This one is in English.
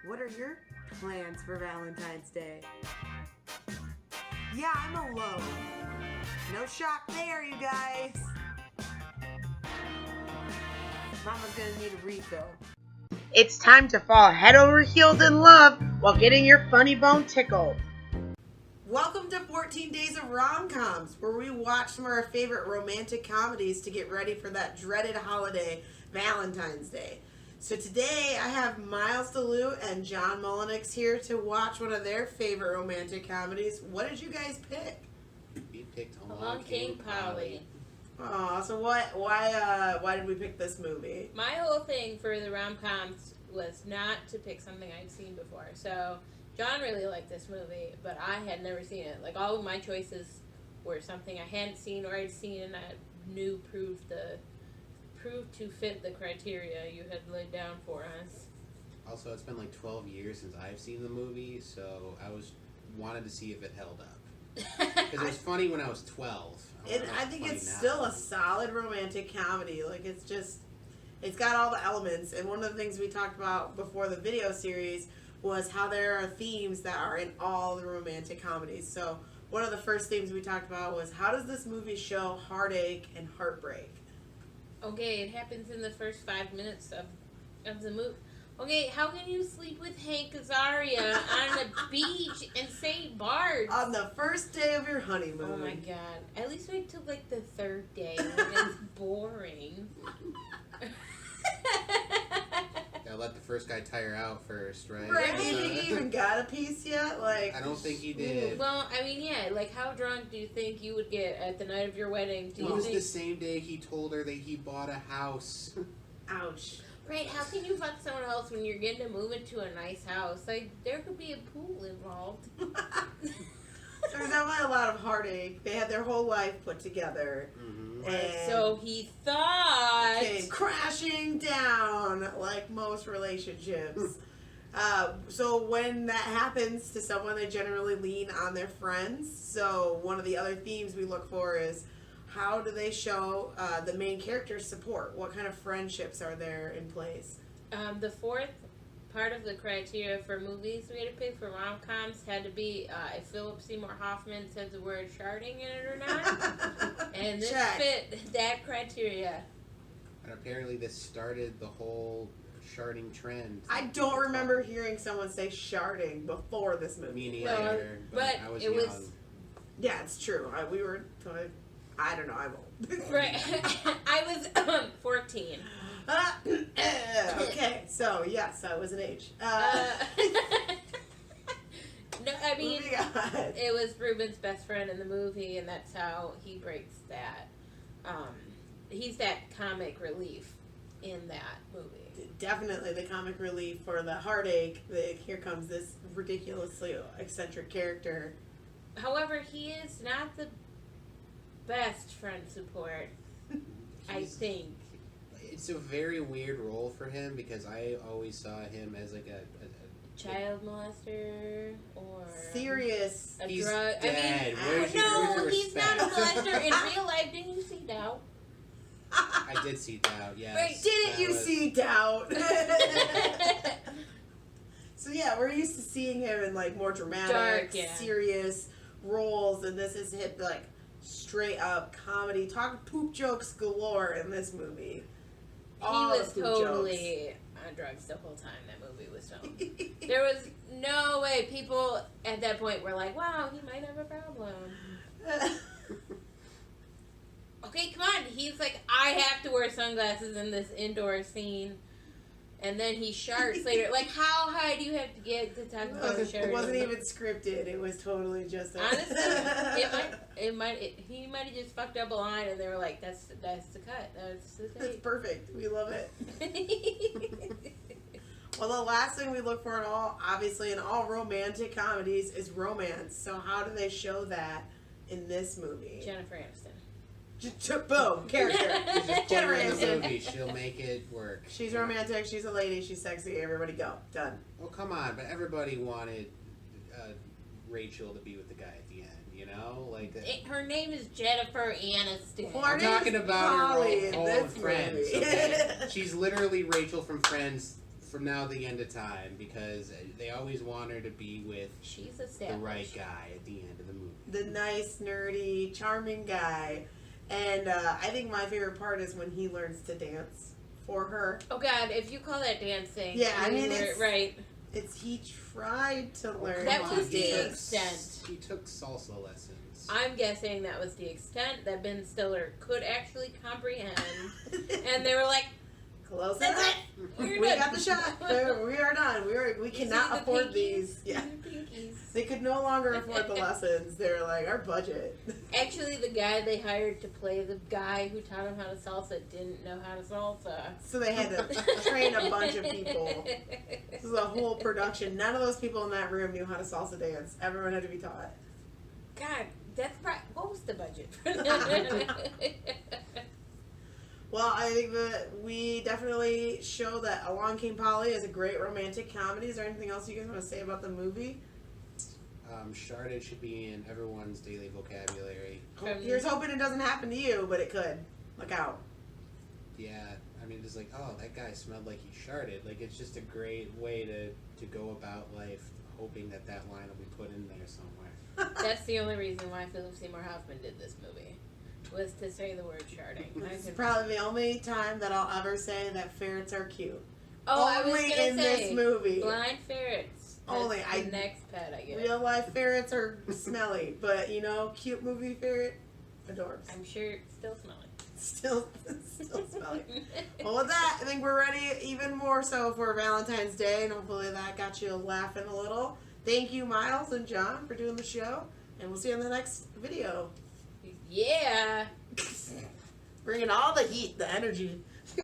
What are your plans for Valentine's Day? Yeah, I'm alone. No shock there, you guys. Mama's gonna need a refill. It's time to fall head over heels in love while getting your funny bone tickled. Welcome to 14 Days of Rom Coms, where we watch some of our favorite romantic comedies to get ready for that dreaded holiday, Valentine's Day. So today I have Myles De Leeuw and Jon Mullinix here to watch one of their favorite romantic comedies. What did you guys pick? We picked Along Came Polly. Oh, so why did we pick this movie? My whole thing for the rom-coms was not to pick something I'd seen before. So John really liked this movie, but I had never seen it. Like, all of my choices were something I hadn't seen or I'd seen and I knew proved to fit the criteria you had laid down for us. Also, it's been like 12 years since I've seen the movie, so I wanted to see if it held up. Because it was funny when I was 12. I think it's still a solid romantic comedy. Like, it's got all the elements. And one of the things we talked about before the video series was how there are themes that are in all the romantic comedies. So one of the first themes we talked about was, how does this movie show heartache and heartbreak? Okay, it happens in the first 5 minutes of the movie. Okay, how can you sleep with Hank Azaria on the beach in St. Bart's? On the first day of your honeymoon. Oh my god. At least wait till like the third day when it's boring. Gotta let the first guy tire out first, right? Right, do you think he even got a piece yet? Like, I don't think he did. Well, I mean, yeah, like, how drunk do you think you would get at the night of your wedding? It was the same day he told her that he bought a house. Ouch. Right, how can you fuck someone else when you're getting to move into a nice house? Like, there could be a pool involved. There's definitely a lot of heartache. They had their whole life put together. Mm-hmm. And so he thought... came crashing down like most relationships. So when that happens to someone, they generally lean on their friends. So one of the other themes we look for is, how do they show the main character's support? What kind of friendships are there in place? The fourth part of the criteria for movies we had to pick for rom-coms had to be if Philip Seymour Hoffman said the word sharding in it or not. And this fit that criteria. And apparently this started the whole sharding trend. I don't remember hearing someone say sharding before this movie. Me neither, but I was young. Yeah, it's true. I don't know, I'm old. Right. I was 14. Okay, so yes, I was an age. No, I mean, it was Ruben's best friend in the movie, and that's how he breaks that. He's that comic relief in that movie. Definitely the comic relief for the heartache. Here comes this ridiculously eccentric character. However, he is not the best friend support, I think. It's a very weird role for him because I always saw him as like a child molester or serious. A he's drug. Dead. I mean, no, he's not a molester in real life. Didn't you see Doubt? I did see Doubt. Yes. Right? Didn't you see Doubt? So yeah, we're used to seeing him in like more dramatic, serious roles, and this is hit like straight up comedy, talking poop jokes galore in this movie. He was totally on drugs the whole time that movie was filmed. There was no way people at that point were like, wow, he might have a problem. Okay, come on. He's like, I have to wear sunglasses in this indoor scene. And then he sharks later. Like, how high do you have to get to talk about the shark? It wasn't even scripted. It was totally just. Honestly, he might have just fucked up a line, and they were like, "That's the cut. That's the take." That's perfect. We love it. Well, the last thing we look for obviously in all romantic comedies is romance. So how do they show that in this movie? Jennifer Aniston. Boom, character. Jennifer Aniston. She'll make it work. She's romantic. She's a lady. She's sexy. Everybody go. Done. Well, come on, but everybody wanted Rachel to be with the guy at the end. You know, like her name is Jennifer Aniston. I'm talking about her role in Friends. movie. Okay? She's literally Rachel from Friends from now to the end of time, because they always want her to be with She's the established. right guy at the end of the movie. The nice, nerdy, charming guy. And I think my favorite part is when he learns to dance for her. Oh God, if you call that dancing, Yeah, I mean, you were it's- right. He tried to learn That how was to the dance. extent. He took salsa lessons. I'm guessing that was the extent that Ben Stiller could actually comprehend. And they were like, Close that's enough. it. We We're done. got the shot. We are done. We You cannot see the afford pinkies? these. Yeah. The pinkies. They could no longer afford the lessons. They were like, our budget. Actually, the guy they hired to play the guy who taught him how to salsa didn't know how to salsa. So they had to train a bunch of people. This is a whole production. None of those people in that room knew how to salsa dance. Everyone had to be taught. God, that's what was the budget for that? Well, I think that we definitely show that Along Came Polly is a great romantic comedy. Is there anything else you guys want to say about the movie? Sharded should be in everyone's daily vocabulary. Here's hoping it doesn't happen to you, but it could. Look out. Yeah, I mean, it's like, oh, that guy smelled like he sharded. Like, it's just a great way to go about life, hoping that line will be put in there somewhere. That's the only reason why Philip Seymour Hoffman did this movie, was to say the word sharding. This is probably the only time that I'll ever say that ferrets are cute. Oh, I was Only gonna in say, this movie. blind ferrets. That's Only, the next pet I get. Real life ferrets are smelly, but cute movie ferret, adorbs. I'm sure it's still smelling. Still smelly. Well, with that, I think we're ready even more so for Valentine's Day, and hopefully that got you laughing a little. Thank you, Myles and John, for doing the show, and we'll see you in the next video. Yeah. Bringing all the heat, the energy.